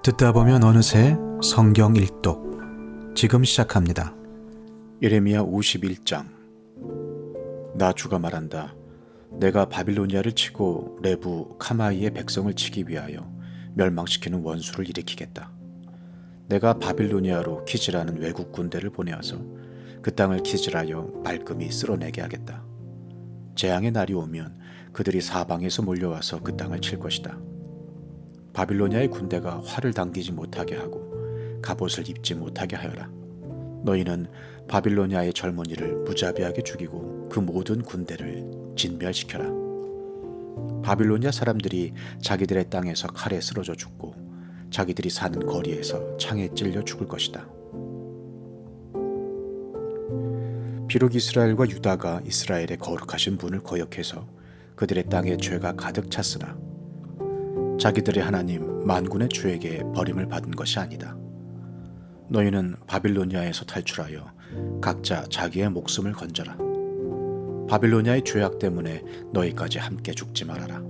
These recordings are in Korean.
듣다 보면 어느새 성경 일독 지금 시작합니다. 예레미야 51장. 나 주가 말한다. 내가 바빌로니아를 치고 레부 카마이의 백성을 치기 위하여 멸망시키는 원수를 일으키겠다. 내가 바빌로니아로 키즈라는 외국 군대를 보내어서 그 땅을 키즈라여 말끔히 쓸어내게 하겠다. 재앙의 날이 오면 그들이 사방에서 몰려와서 그 땅을 칠 것이다. 바빌로니아의 군대가 활을 당기지 못하게 하고 갑옷을 입지 못하게 하여라. 너희는 바빌로니아의 젊은이를 무자비하게 죽이고 그 모든 군대를 진멸시켜라. 바빌로니아 사람들이 자기들의 땅에서 칼에 쓰러져 죽고 자기들이 사는 거리에서 창에 찔려 죽을 것이다. 비록 이스라엘과 유다가 이스라엘의 거룩하신 분을 거역해서 그들의 땅에 죄가 가득 찼으나 자기들의 하나님 만군의 주에게 버림을 받은 것이 아니다. 너희는 바빌로니아에서 탈출하여 각자 자기의 목숨을 건져라. 바빌로니아의 죄악 때문에 너희까지 함께 죽지 말아라.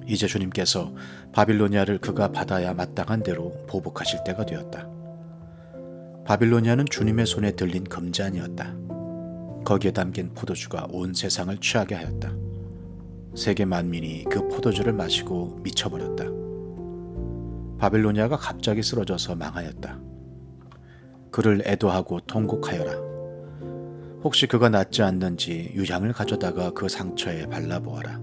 이제 주님께서 바빌로니아를 그가 받아야 마땅한 대로 보복하실 때가 되었다. 바빌로니아는 주님의 손에 들린 금잔이었다. 거기에 담긴 포도주가 온 세상을 취하게 하였다. 세계 만민이 그 포도주를 마시고 미쳐버렸다. 바빌로니아가 갑자기 쓰러져서 망하였다. 그를 애도하고 통곡하여라. 혹시 그가 낫지 않는지 유향을 가져다가 그 상처에 발라보아라.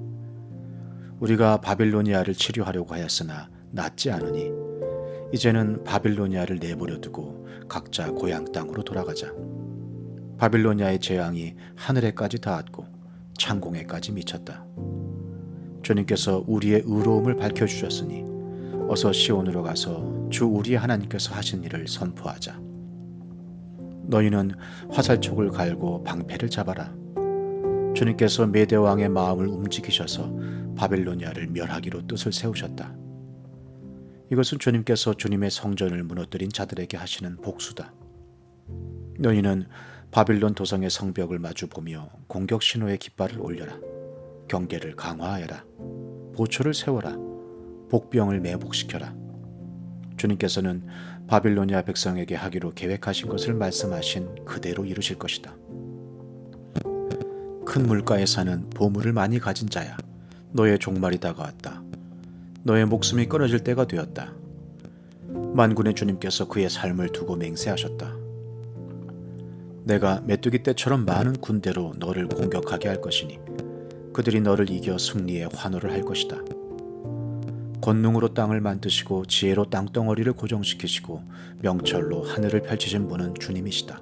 우리가 바빌로니아를 치료하려고 하였으나 낫지 않으니 이제는 바빌로니아를 내버려 두고 각자 고향 땅으로 돌아가자. 바빌로니아의 재앙이 하늘에까지 닿았고 창공에까지 미쳤다. 주님께서 우리의 의로움을 밝혀주셨으니 어서 시온으로 가서 주 우리의 하나님께서 하신 일을 선포하자. 너희는 화살촉을 갈고 방패를 잡아라. 주님께서 메대왕의 마음을 움직이셔서 바빌로니아를 멸하기로 뜻을 세우셨다. 이것은 주님께서 주님의 성전을 무너뜨린 자들에게 하시는 복수다. 너희는 바빌론 도성의 성벽을 마주보며 공격 신호의 깃발을 올려라. 경계를 강화하여라. 보초를 세워라. 복병을 매복시켜라. 주님께서는 바빌로니아 백성에게 하기로 계획하신 것을 말씀하신 그대로 이루실 것이다. 큰 물가에 사는 보물을 많이 가진 자야. 너의 종말이 다가왔다. 너의 목숨이 끊어질 때가 되었다. 만군의 주님께서 그의 삶을 두고 맹세하셨다. 내가 메뚜기 떼처럼 많은 군대로 너를 공격하게 할 것이니 그들이 너를 이겨 승리의 환호를 할 것이다. 권능으로 땅을 만드시고 지혜로 땅덩어리를 고정시키시고 명철로 하늘을 펼치신 분은 주님이시다.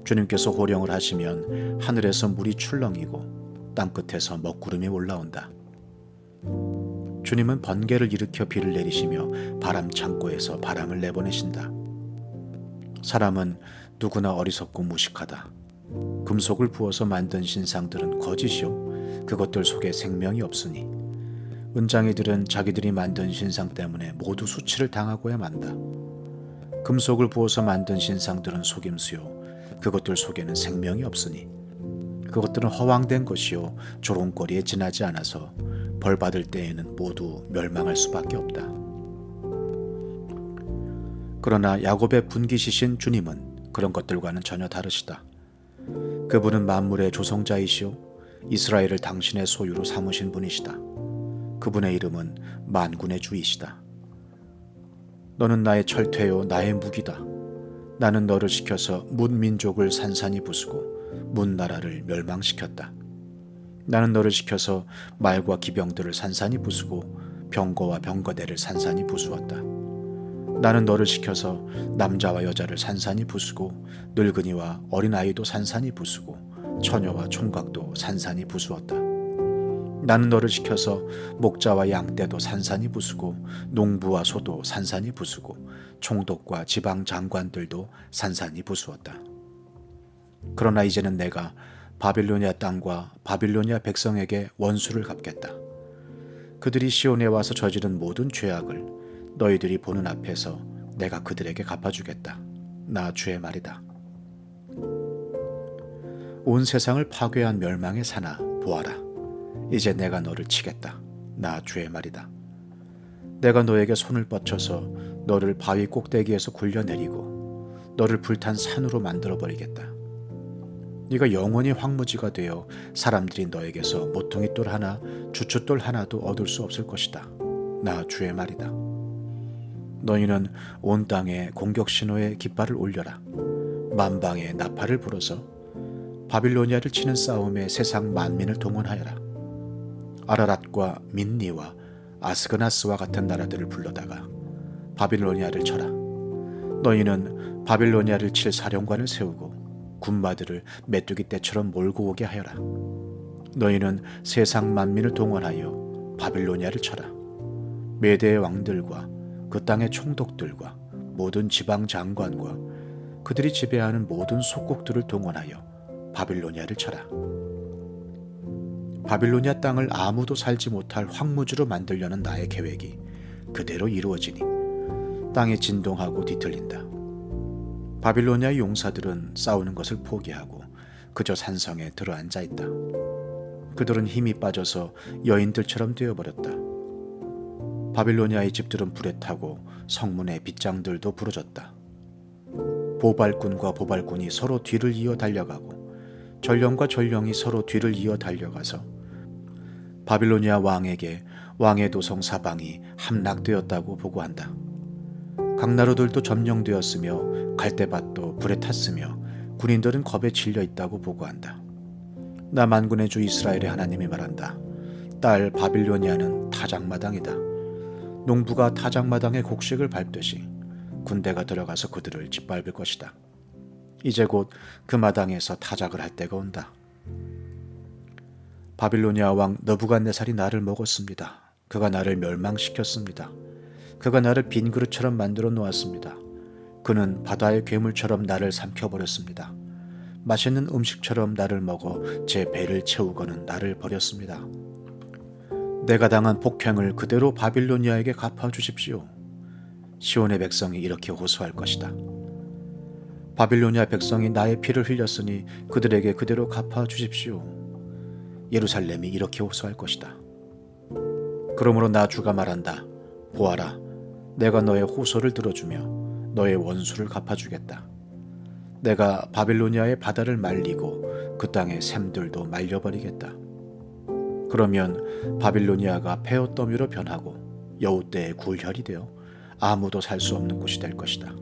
주님께서 호령을 하시면 하늘에서 물이 출렁이고 땅끝에서 먹구름이 올라온다. 주님은 번개를 일으켜 비를 내리시며 바람 창고에서 바람을 내보내신다. 사람은 누구나 어리석고 무식하다. 금속을 부어서 만든 신상들은 거짓이요 그것들 속에 생명이 없으니 은장이들은 자기들이 만든 신상 때문에 모두 수치를 당하고야 만다. 금속을 부어서 만든 신상들은 속임수요 그것들 속에는 생명이 없으니 그것들은 허황된 것이요 조롱거리에 지나지 않아서 벌받을 때에는 모두 멸망할 수밖에 없다. 그러나 야곱의 분깃이신 주님은 그런 것들과는 전혀 다르시다. 그분은 만물의 조성자이시오 이스라엘을 당신의 소유로 삼으신 분이시다. 그분의 이름은 만군의 주이시다. 너는 나의 철퇴요 나의 무기다. 나는 너를 시켜서 문민족을 산산이 부수고 문나라를 멸망시켰다. 나는 너를 시켜서 말과 기병들을 산산이 부수고 병거와 병거대를 산산이 부수었다. 나는 너를 시켜서 남자와 여자를 산산이 부수고 늙은이와 어린아이도 산산이 부수고 처녀와 총각도 산산이 부수었다. 나는 너를 시켜서 목자와 양떼도 산산이 부수고 농부와 소도 산산이 부수고 총독과 지방 장관들도 산산이 부수었다. 그러나 이제는 내가 바빌로니아 땅과 바빌로니아 백성에게 원수를 갚겠다. 그들이 시온에 와서 저지른 모든 죄악을 너희들이 보는 앞에서 내가 그들에게 갚아주겠다. 나 주의 말이다. 온 세상을 파괴한 멸망의 사나 보아라. 이제 내가 너를 치겠다. 나 주의 말이다. 내가 너에게 손을 뻗쳐서 너를 바위 꼭대기에서 굴려내리고 너를 불탄 산으로 만들어버리겠다. 네가 영원히 황무지가 되어 사람들이 너에게서 모퉁이 돌 하나, 주춧돌 하나도 얻을 수 없을 것이다. 나 주의 말이다. 너희는 온 땅에 공격 신호의 깃발을 올려라. 만방에 나팔을 불어서 바빌로니아를 치는 싸움에 세상 만민을 동원하여라. 아라랏과 민니와 아스그나스와 같은 나라들을 불러다가 바빌로니아를 쳐라. 너희는 바빌로니아를 칠 사령관을 세우고 군마들을 메뚜기 떼처럼 몰고 오게 하여라. 너희는 세상 만민을 동원하여 바빌로니아를 쳐라. 메대의 왕들과 그 땅의 총독들과 모든 지방 장관과 그들이 지배하는 모든 속국들을 동원하여 바빌로니아를 쳐라. 바빌로니아 땅을 아무도 살지 못할 황무지로 만들려는 나의 계획이 그대로 이루어지니 땅이 진동하고 뒤틀린다. 바빌로니아의 용사들은 싸우는 것을 포기하고 그저 산성에 들어앉아 있다. 그들은 힘이 빠져서 여인들처럼 되어버렸다. 바빌로니아의 집들은 불에 타고 성문의 빗장들도 부러졌다. 보발꾼과 보발꾼이 서로 뒤를 이어 달려가고 전령과 전령이 서로 뒤를 이어 달려가서 바빌로니아 왕에게 왕의 도성 사방이 함락되었다고 보고한다. 강나루들도 점령되었으며 갈대밭도 불에 탔으며 군인들은 겁에 질려 있다고 보고한다. 나 만군의 주 이스라엘의 하나님이 말한다. 딸 바빌로니아는 타작마당이다. 농부가 타작마당에 곡식을 밟듯이 군대가 들어가서 그들을 짓밟을 것이다. 이제 곧 그 마당에서 타작을 할 때가 온다. 바빌로니아 왕 너부갓네살이 나를 먹었습니다. 그가 나를 멸망시켰습니다. 그가 나를 빈 그릇처럼 만들어 놓았습니다. 그는 바다의 괴물처럼 나를 삼켜버렸습니다. 맛있는 음식처럼 나를 먹어 제 배를 채우고는 나를 버렸습니다. 내가 당한 폭행을 그대로 바빌로니아에게 갚아주십시오. 시온의 백성이 이렇게 호소할 것이다. 바빌로니아 백성이 나의 피를 흘렸으니 그들에게 그대로 갚아주십시오. 예루살렘이 이렇게 호소할 것이다. 그러므로 나 주가 말한다. 보아라, 내가 너의 호소를 들어주며 너의 원수를 갚아주겠다. 내가 바빌로니아의 바다를 말리고 그 땅의 샘들도 말려버리겠다. 그러면 바빌로니아가 폐허더미로 변하고 여우떼의 굴혈이 되어 아무도 살 수 없는 곳이 될 것이다.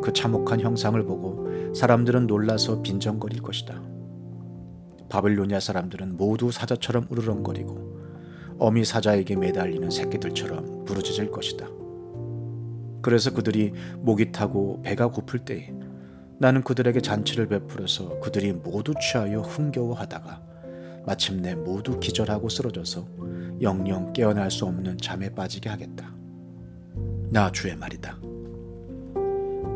그 참혹한 형상을 보고 사람들은 놀라서 빈정거릴 것이다. 바빌로니아 사람들은 모두 사자처럼 으르렁거리고 어미 사자에게 매달리는 새끼들처럼 부르짖을 것이다. 그래서 그들이 목이 타고 배가 고플 때에 나는 그들에게 잔치를 베풀어서 그들이 모두 취하여 흥겨워하다가 마침내 모두 기절하고 쓰러져서 영영 깨어날 수 없는 잠에 빠지게 하겠다. 나 주의 말이다.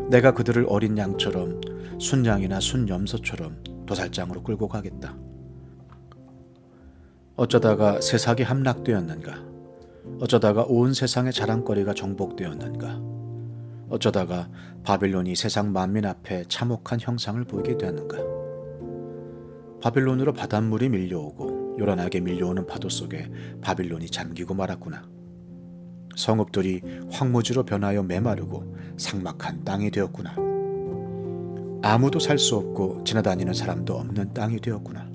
내가 그들을 어린 양처럼 순양이나 순염소처럼 도살장으로 끌고 가겠다. 어쩌다가 세상이 함락되었는가? 어쩌다가 온 세상의 자랑거리가 정복되었는가? 어쩌다가 바빌론이 세상 만민 앞에 참혹한 형상을 보이게 되었는가? 바빌론으로 바닷물이 밀려오고 요란하게 밀려오는 파도 속에 바빌론이 잠기고 말았구나. 성읍들이 황무지로 변하여 메마르고 삭막한 땅이 되었구나. 아무도 살 수 없고 지나다니는 사람도 없는 땅이 되었구나.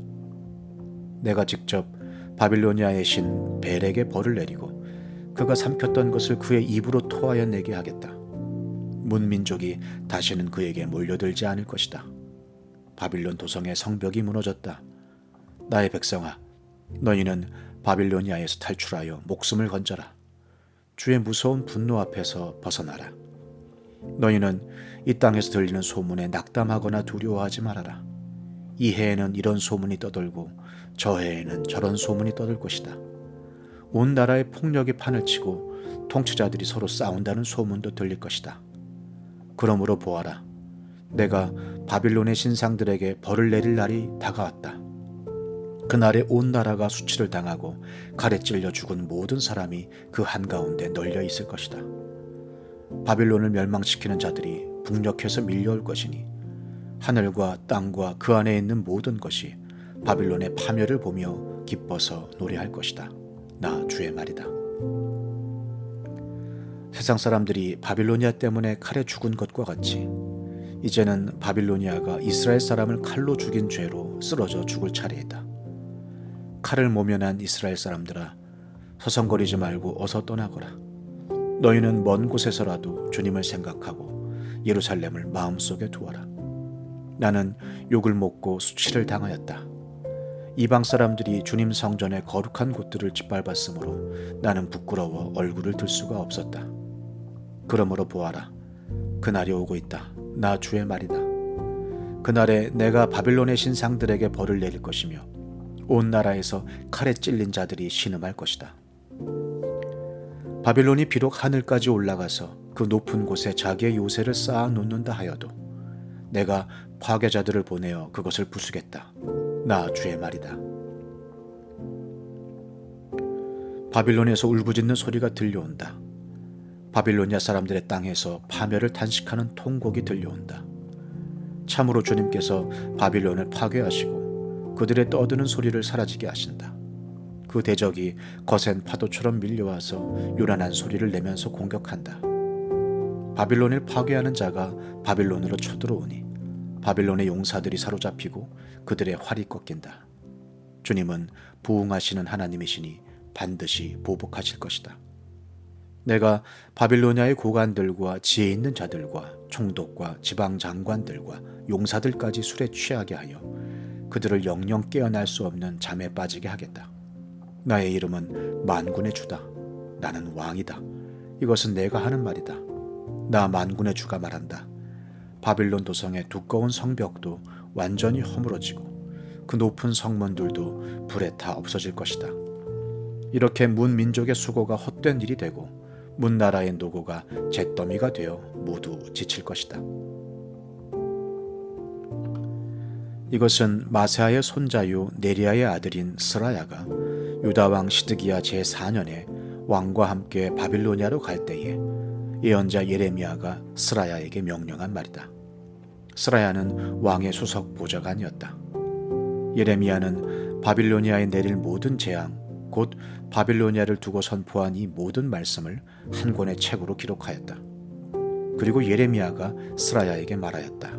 내가 직접 바빌로니아의 신 벨에게 벌을 내리고 그가 삼켰던 것을 그의 입으로 토하여 내게 하겠다. 문민족이 다시는 그에게 몰려들지 않을 것이다. 바빌론 도성의 성벽이 무너졌다. 나의 백성아, 너희는 바빌로니아에서 탈출하여 목숨을 건져라. 주의 무서운 분노 앞에서 벗어나라. 너희는 이 땅에서 들리는 소문에 낙담하거나 두려워하지 말아라. 이 해에는 이런 소문이 떠돌고 저 해에는 저런 소문이 떠들 것이다. 온 나라의 폭력이 판을 치고 통치자들이 서로 싸운다는 소문도 들릴 것이다. 그러므로 보아라, 내가 바빌론의 신상들에게 벌을 내릴 날이 다가왔다. 그날에 온 나라가 수치를 당하고 칼에 찔려 죽은 모든 사람이 그 한가운데 널려 있을 것이다. 바빌론을 멸망시키는 자들이 북녘에서 밀려올 것이니 하늘과 땅과 그 안에 있는 모든 것이 바빌론의 파멸을 보며 기뻐서 노래할 것이다. 나 주의 말이다. 세상 사람들이 바빌로니아 때문에 칼에 죽은 것과 같이 이제는 바빌로니아가 이스라엘 사람을 칼로 죽인 죄로 쓰러져 죽을 차례이다. 칼을 모면한 이스라엘 사람들아, 서성거리지 말고 어서 떠나거라. 너희는 먼 곳에서라도 주님을 생각하고 예루살렘을 마음속에 두어라. 나는 욕을 먹고 수치를 당하였다. 이방 사람들이 주님 성전의 거룩한 곳들을 짓밟았으므로 나는 부끄러워 얼굴을 들 수가 없었다. 그러므로 보아라, 그날이 오고 있다. 나 주의 말이다. 그날에 내가 바빌론의 신상들에게 벌을 내릴 것이며 온 나라에서 칼에 찔린 자들이 신음할 것이다. 바빌론이 비록 하늘까지 올라가서 그 높은 곳에 자기의 요새를 쌓아 놓는다 하여도 내가 파괴자들을 보내어 그것을 부수겠다. 나 주의 말이다. 바빌론에서 울부짖는 소리가 들려온다. 바빌로니아 사람들의 땅에서 파멸을 탄식하는 통곡이 들려온다. 참으로 주님께서 바빌론을 파괴하시고 그들의 떠드는 소리를 사라지게 하신다. 그 대적이 거센 파도처럼 밀려와서 요란한 소리를 내면서 공격한다. 바빌론을 파괴하는 자가 바빌론으로 쳐들어오니 바빌론의 용사들이 사로잡히고 그들의 활이 꺾인다. 주님은 부응하시는 하나님이시니 반드시 보복하실 것이다. 내가 바빌로니아의 고관들과 지혜 있는 자들과 총독과 지방 장관들과 용사들까지 술에 취하게 하여 그들을 영영 깨어날 수 없는 잠에 빠지게 하겠다. 나의 이름은 만군의 주다. 나는 왕이다. 이것은 내가 하는 말이다. 나 만군의 주가 말한다. 바빌론 도성의 두꺼운 성벽도 완전히 허물어지고 그 높은 성문들도 불에 타 없어질 것이다. 이렇게 문 민족의 수고가 헛된 일이 되고 문 나라의 노고가 잿더미가 되어 모두 지칠 것이다. 이것은 마세아의 손자요 네리아의 아들인 스라야가 유다왕 시드기야 제4년에 왕과 함께 바빌로니아로 갈 때에 예언자 예레미야가 스라야에게 명령한 말이다. 스라야는 왕의 수석 보좌관이었다. 예레미야는 바빌로니아에 내릴 모든 재앙, 곧 바빌로니아를 두고 선포한 이 모든 말씀을 한 권의 책으로 기록하였다. 그리고 예레미야가 스라야에게 말하였다.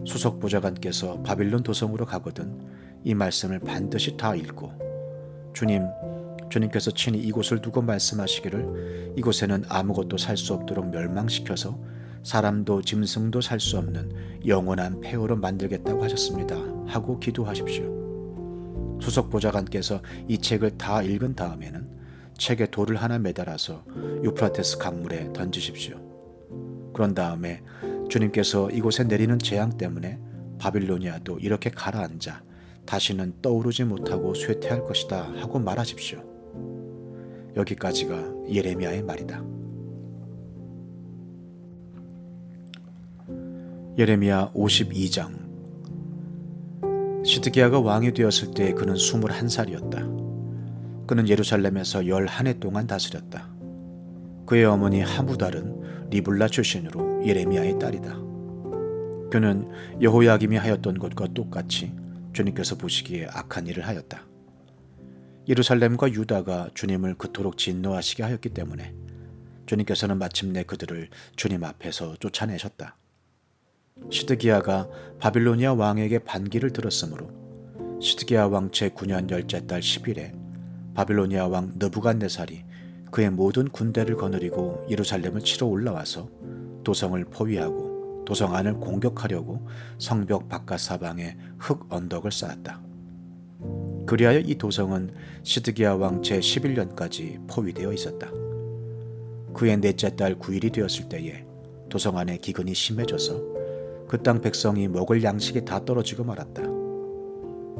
수석 보좌관께서 바빌론 도성으로 가거든 이 말씀을 반드시 다 읽고 주님께서 친히 이곳을 두고 말씀하시기를 이곳에는 아무것도 살 수 없도록 멸망시켜서 사람도 짐승도 살 수 없는 영원한 폐허로 만들겠다고 하셨습니다. 하고 기도하십시오. 수석 보좌관께서 이 책을 다 읽은 다음에는 책에 돌을 하나 매달아서 유프라테스 강물에 던지십시오. 그런 다음에 주님께서 이곳에 내리는 재앙 때문에 바빌로니아도 이렇게 가라앉아 다시는 떠오르지 못하고 쇠퇴할 것이다 하고 말하십시오. 여기까지가 예레미야의 말이다. 예레미야 52장. 시드기야가 왕이 되었을 때 그는 21살이었다. 그는 예루살렘에서 11해 동안 다스렸다. 그의 어머니 하무달은 리블라 출신으로 예레미야의 딸이다. 그는 여호야김이 하였던 것과 똑같이 주님께서 보시기에 악한 일을 하였다. 예루살렘과 유다가 주님을 그토록 진노하시게 하였기 때문에 주님께서는 마침내 그들을 주님 앞에서 쫓아내셨다. 시드기야가 바빌로니아 왕에게 반기를 들었으므로 시드기야 왕 제9년 열째 달 10일에 바빌로니아 왕 느부갓네살이 그의 모든 군대를 거느리고 예루살렘을 치러 올라와서 도성을 포위하고 도성 안을 공격하려고 성벽 바깥 사방에 흙 언덕을 쌓았다. 그리하여 이 도성은 시드기야 왕 제11년까지 포위되어 있었다. 그의 넷째 달 9일이 되었을 때에 도성 안에 기근이 심해져서 그 땅 백성이 먹을 양식이 다 떨어지고 말았다.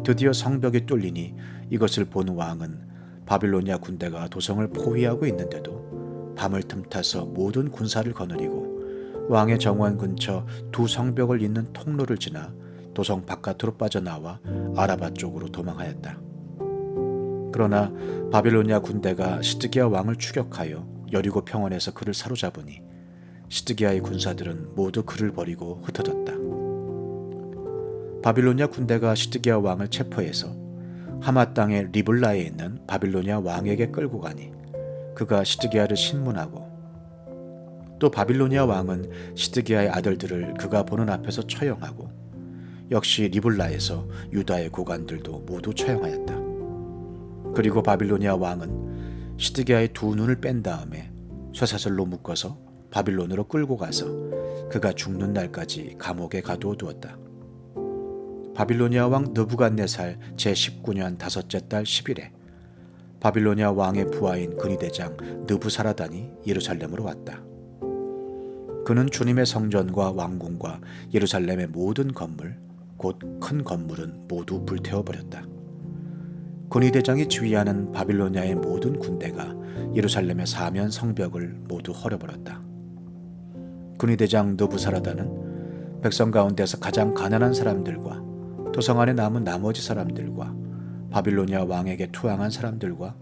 드디어 성벽이 뚫리니 이것을 본 왕은 바빌로니아 군대가 도성을 포위하고 있는데도 밤을 틈타서 모든 군사를 거느리고 왕의 정원 근처 두 성벽을 잇는 통로를 지나 도성 바깥으로 빠져나와 아라바 쪽으로 도망하였다. 그러나 바빌로니아 군대가 시드기야 왕을 추격하여 여리고 평원에서 그를 사로잡으니 시드기야의 군사들은 모두 그를 버리고 흩어졌다. 바빌로니아 군대가 시드기야 왕을 체포해서 하맛 땅의 리블라에 있는 바빌로니아 왕에게 끌고 가니 그가 시드기야를 신문하고 또 바빌로니아 왕은 시드기야의 아들들을 그가 보는 앞에서 처형하고 역시 리블라에서 유다의 고관들도 모두 처형하였다. 그리고 바빌로니아 왕은 시드기야의 두 눈을 뺀 다음에 쇠사슬로 묶어서 바빌론으로 끌고 가서 그가 죽는 날까지 감옥에 가두어 두었다. 바빌로니아 왕 느부갓네살 제19년 다섯째 달 10일에 바빌로니아 왕의 부하인 근위대장 느부사라단이 예루살렘으로 왔다. 그는 주님의 성전과 왕궁과 예루살렘의 모든 건물, 곧 큰 건물은 모두 불태워버렸다. 근위대장이 지휘하는 바빌로니아의 모든 군대가 예루살렘의 사면 성벽을 모두 헐어버렸다. 근위대장 느부사라단은 백성 가운데서 가장 가난한 사람들과 도성 안에 남은 나머지 사람들과 바빌로니아 왕에게 투항한 사람들과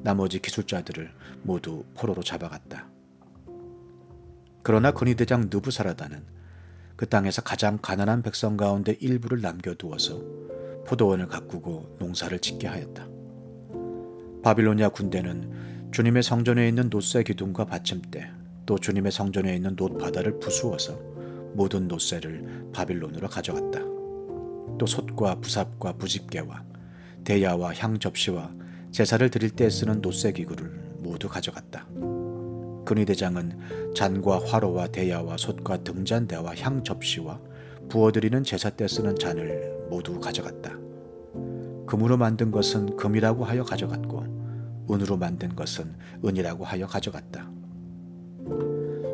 나머지 기술자들을 모두 포로로 잡아갔다. 그러나 근위대장 느부사라단은 그 땅에서 가장 가난한 백성 가운데 일부를 남겨두어서 포도원을 가꾸고 농사를 짓게 하였다. 바빌로니아 군대는 주님의 성전에 있는 놋새 기둥과 받침대, 또 주님의 성전에 있는 놋바다를 부수어서 모든 놋새를 바빌론으로 가져갔다. 또 솥과 부삽과 부집개와 대야와 향 접시와 제사를 드릴 때 쓰는 놋새 기구를 모두 가져갔다. 근위대장은 잔과 화로와 대야와 솥과 등잔대와 향 접시와 부어드리는 제사 때 쓰는 잔을 모두 가져갔다. 금으로 만든 것은 금이라고 하여 가져갔고 은으로 만든 것은 은이라고 하여 가져갔다.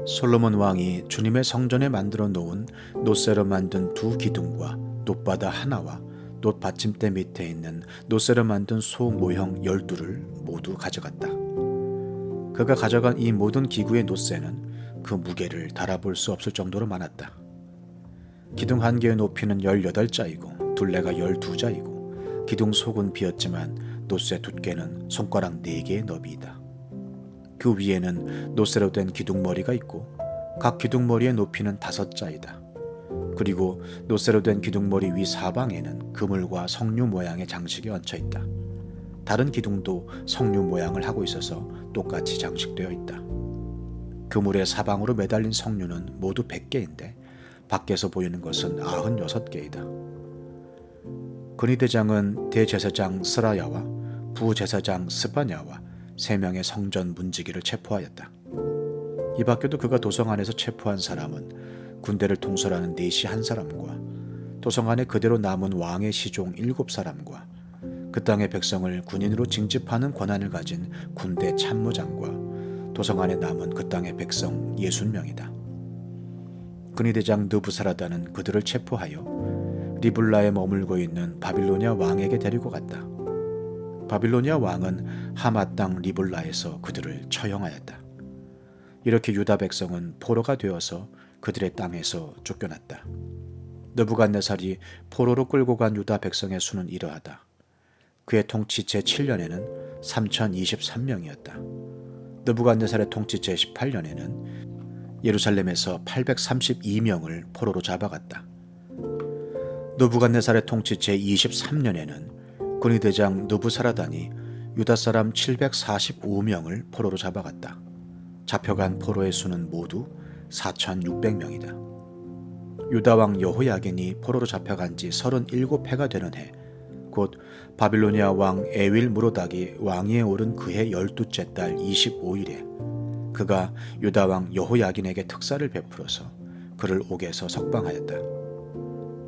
솔로몬 왕이 주님의 성전에 만들어 놓은 놋새로 만든 두 기둥과 놋바다 하나와 놋 받침대 밑에 있는 놋새로 만든 소 모형 12를 모두 가져갔다. 그가 가져간 이 모든 기구의 놋새는 그 무게를 달아볼 수 없을 정도로 많았다. 기둥 한 개의 높이는 18자이고 둘레가 12자이고 기둥 속은 비었지만 놋새 두께는 손가락 4개의 너비이다. 그 위에는 놋새로 된 기둥머리가 있고 각 기둥머리의 높이는 5자이다. 그리고 놋새로 된 기둥머리 위 사방에는 그물과 석류 모양의 장식이 얹혀 있다. 다른 기둥도 석류 모양을 하고 있어서 똑같이 장식되어 있다. 그물의 사방으로 매달린 석류는 모두 100개인데 밖에서 보이는 것은 96개이다. 근위대장은 대제사장 스라야와 부제사장 스바냐와 3명의 성전 문지기를 체포하였다. 이 밖에도 그가 도성 안에서 체포한 사람은 군대를 통솔하는 내시 1사람과 도성 안에 그대로 남은 왕의 시종 7사람과 그 땅의 백성을 군인으로 징집하는 권한을 가진 군대 참모장과 도성 안에 남은 그 땅의 백성 60명이다. 근위대장 느부사라단은 그들을 체포하여 리블라에 머물고 있는 바빌로니아 왕에게 데리고 갔다. 바빌로니아 왕은 하맛 땅 리블라에서 그들을 처형하였다. 이렇게 유다 백성은 포로가 되어서 그들의 땅에서 쫓겨났다. 느부갓네살이 포로로 끌고 간 유다 백성의 수는 이러하다. 그의 통치 제7년에는 3023명이었다. 느부갓네살의 통치 제18년에는 예루살렘에서 832명을 포로로 잡아갔다. 느부갓네살의 통치 제23년에는 근위대장 느부사라단이 유다 사람 745명을 포로로 잡아갔다. 잡혀간 포로의 수는 모두 4600명이다. 유다 왕 여호야긴이 포로로 잡혀간 지 37해가 되는 해, 곧 바빌로니아 왕 에윌 무로닥이 왕위에 오른 그해 12째 달 25일에 그가 유다 왕 여호야긴에게 특사를 베풀어서 그를 옥에서 석방하였다.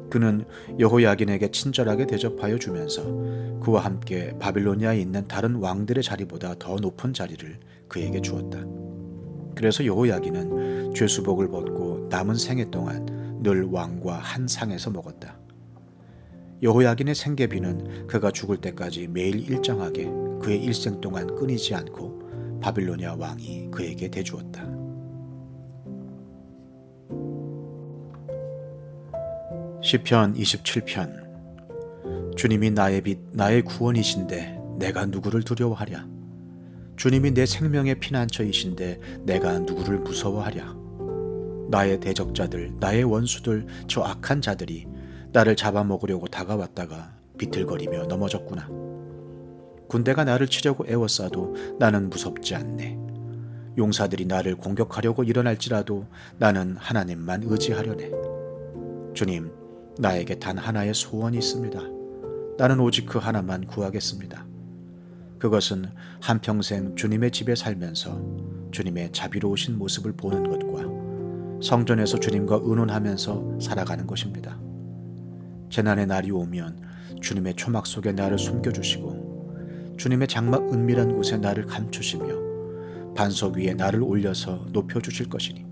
그는 여호야긴에게 친절하게 대접하여 주면서 그와 함께 바빌로니아에 있는 다른 왕들의 자리보다 더 높은 자리를 그에게 주었다. 그래서 여호야긴은 죄수복을 벗고 남은 생애 동안 늘 왕과 한 상에서 먹었다. 여호야긴의 생계비는 그가 죽을 때까지 매일 일정하게 그의 일생 동안 끊이지 않고 바빌로니아 왕이 그에게 대주었다. 시편 27편. 주님이 나의 빛, 나의 구원이신데 내가 누구를 두려워하랴. 주님이 내 생명의 피난처이신데 내가 누구를 무서워하랴. 나의 대적자들, 나의 원수들, 저 악한 자들이 나를 잡아먹으려고 다가왔다가 비틀거리며 넘어졌구나. 군대가 나를 치려고 애워싸도 나는 무섭지 않네. 용사들이 나를 공격하려고 일어날지라도 나는 하나님만 의지하려네. 주님, 나에게 단 하나의 소원이 있습니다. 나는 오직 그 하나만 구하겠습니다. 그것은 한평생 주님의 집에 살면서 주님의 자비로우신 모습을 보는 것과 성전에서 주님과 의논하면서 살아가는 것입니다. 재난의 날이 오면 주님의 초막 속에 나를 숨겨주시고 주님의 장막 은밀한 곳에 나를 감추시며 반석 위에 나를 올려서 높여주실 것이니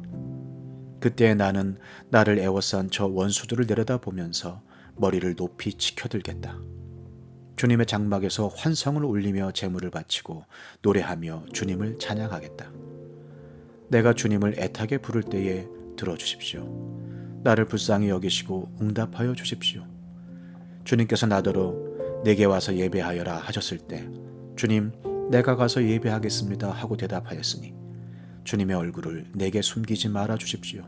그때 나는 나를 애워싼 저 원수들을 내려다보면서 머리를 높이 치켜들겠다. 주님의 장막에서 환성을 올리며 제물을 바치고 노래하며 주님을 찬양하겠다. 내가 주님을 애타게 부를 때에 들어주십시오. 나를 불쌍히 여기시고 응답하여 주십시오. 주님께서 나더러 내게 와서 예배하여라 하셨을 때 주님, 내가 가서 예배하겠습니다 하고 대답하였으니 주님의 얼굴을 내게 숨기지 말아 주십시오.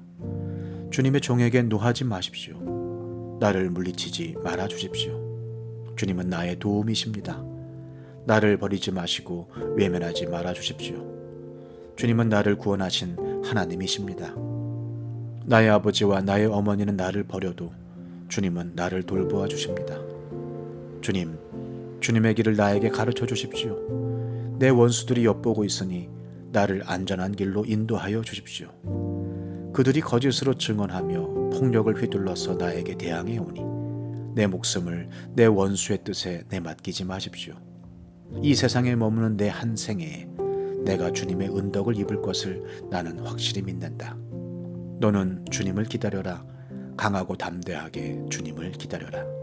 주님의 종에게 노하지 마십시오. 나를 물리치지 말아 주십시오. 주님은 나의 도움이십니다. 나를 버리지 마시고 외면하지 말아 주십시오. 주님은 나를 구원하신 하나님이십니다. 나의 아버지와 나의 어머니는 나를 버려도 주님은 나를 돌보아 주십니다. 주님, 주님의 길을 나에게 가르쳐 주십시오. 내 원수들이 엿보고 있으니 나를 안전한 길로 인도하여 주십시오. 그들이 거짓으로 증언하며 폭력을 휘둘러서 나에게 대항해 오니 내 목숨을 내 원수의 뜻에 내맡기지 마십시오. 이 세상에 머무는 내 한 생애에 내가 주님의 은덕을 입을 것을 나는 확실히 믿는다. 너는 주님을 기다려라. 강하고 담대하게 주님을 기다려라.